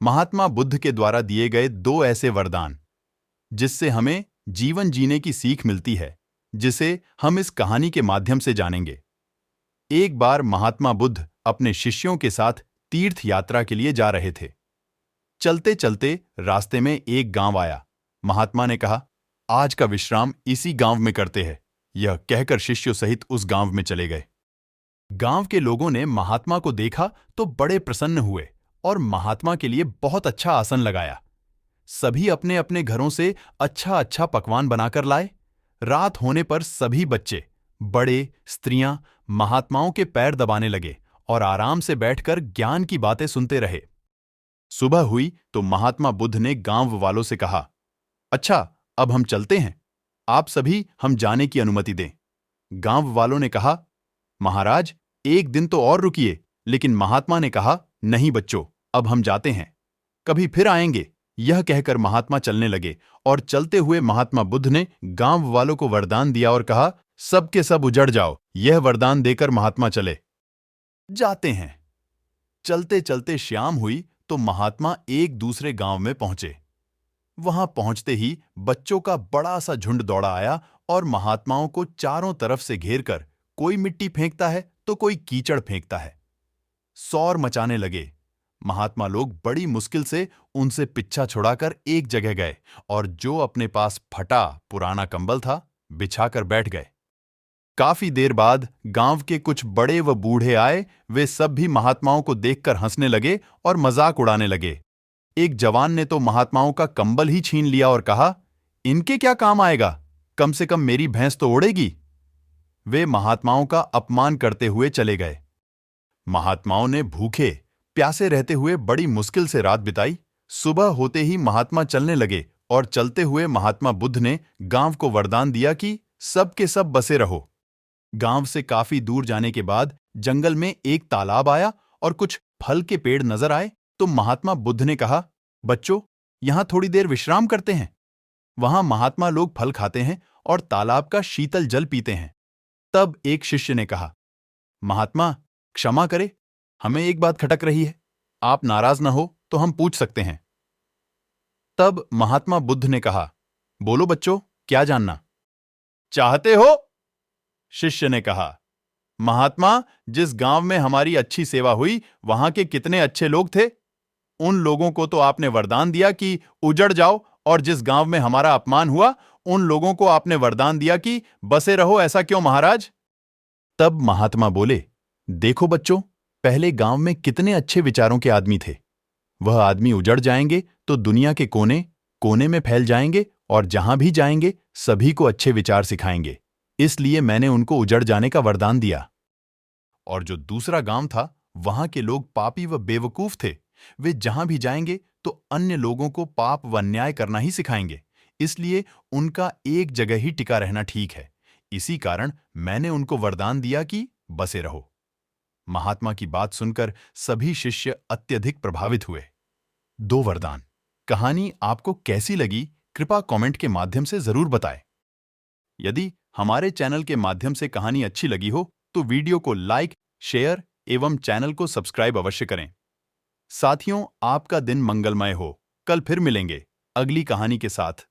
महात्मा बुद्ध के द्वारा दिए गए दो ऐसे वरदान जिससे हमें जीवन जीने की सीख मिलती है, जिसे हम इस कहानी के माध्यम से जानेंगे। एक बार महात्मा बुद्ध अपने शिष्यों के साथ तीर्थ यात्रा के लिए जा रहे थे। चलते चलते रास्ते में एक गांव आया। महात्मा ने कहा, आज का विश्राम इसी गांव में करते हैं। यह कहकर शिष्यों सहित उस गांव में चले गए। गांव के लोगों ने महात्मा को देखा तो बड़े प्रसन्न हुए और महात्मा के लिए बहुत अच्छा आसन लगाया। सभी अपने अपने घरों से अच्छा अच्छा पकवान बनाकर लाए। रात होने पर सभी बच्चे, बड़े, स्त्रियां महात्माओं के पैर दबाने लगे और आराम से बैठकर ज्ञान की बातें सुनते रहे। सुबह हुई तो महात्मा बुद्ध ने गांव वालों से कहा, अच्छा, अब हम चलते हैं। आप सभी हम जाने की अनुमति दें। गांव वालों ने कहा, महाराज, एक दिन तो और रुकिए। लेकिन महात्मा ने कहा, नहीं बच्चों, अब हम जाते हैं, कभी फिर आएंगे। यह कहकर महात्मा चलने लगे और चलते हुए महात्मा बुद्ध ने गांव वालों को वरदान दिया और कहा, सब के सब उजड़ जाओ। यह वरदान देकर महात्मा चले जाते हैं। चलते चलते शाम हुई तो महात्मा एक दूसरे गांव में पहुंचे। वहां पहुंचते ही बच्चों का बड़ा सा झुंड दौड़ा आया और महात्माओं को चारों तरफ से घेरकर कोई मिट्टी फेंकता है तो कोई कीचड़ फेंकता है। शोर मचाने लगे। महात्मा लोग बड़ी मुश्किल से उनसे पिच्छा छुड़ाकर एक जगह गए और जो अपने पास फटा पुराना कंबल था बिछाकर बैठ गए। काफी देर बाद गांव के कुछ बड़े व बूढ़े आए। वे सब भी महात्माओं को देखकर हंसने लगे और मजाक उड़ाने लगे। एक जवान ने तो महात्माओं का कंबल ही छीन लिया और कहा, इनके क्या काम आएगा, कम से कम मेरी भैंस तो उड़ेगी। वे महात्माओं का अपमान करते हुए चले गए। महात्माओं ने भूखे प्यासे रहते हुए बड़ी मुश्किल से रात बिताई। सुबह होते ही महात्मा चलने लगे और चलते हुए महात्मा बुद्ध ने गांव को वरदान दिया कि सब के सब बसे रहो। गांव से काफी दूर जाने के बाद जंगल में एक तालाब आया और कुछ फल के पेड़ नजर आए तो महात्मा बुद्ध ने कहा, बच्चों, यहां थोड़ी देर विश्राम करते हैं। वहां महात्मा लोग फल खाते हैं और तालाब का शीतल जल पीते हैं। तब एक शिष्य ने कहा, महात्मा, क्षमा करे, हमें एक बात खटक रही है। आप नाराज न हो तो हम पूछ सकते हैं। तब महात्मा बुद्ध ने कहा, बोलो बच्चों, क्या जानना चाहते हो? शिष्य ने कहा, महात्मा, जिस गांव में हमारी अच्छी सेवा हुई वहां के कितने अच्छे लोग थे। उन लोगों को तो आपने वरदान दिया कि उजड़ जाओ, और जिस गांव में हमारा अपमान हुआ उन लोगों को आपने वरदान दिया कि बसे रहो। ऐसा क्यों महाराज? तब महात्मा बोले, देखो बच्चों, पहले गांव में कितने अच्छे विचारों के आदमी थे। वह आदमी उजड़ जाएंगे तो दुनिया के कोने कोने में फैल जाएंगे और जहां भी जाएंगे सभी को अच्छे विचार सिखाएंगे। इसलिए मैंने उनको उजड़ जाने का वरदान दिया। और जो दूसरा गांव था वहां के लोग पापी व बेवकूफ थे। वे जहां भी जाएंगे तो अन्य लोगों को पाप व अन्याय करना ही सिखाएंगे। इसलिए उनका एक जगह ही टिका रहना ठीक है। इसी कारण मैंने उनको वरदान दिया कि बसे रहो। महात्मा की बात सुनकर सभी शिष्य अत्यधिक प्रभावित हुए। दो वरदान। कहानी आपको कैसी लगी, कृपया कमेंट के माध्यम से जरूर बताएं। यदि हमारे चैनल के माध्यम से कहानी अच्छी लगी हो तो वीडियो को लाइक, शेयर एवं चैनल को सब्सक्राइब अवश्य करें। साथियों, आपका दिन मंगलमय हो। कल फिर मिलेंगे अगली कहानी के साथ।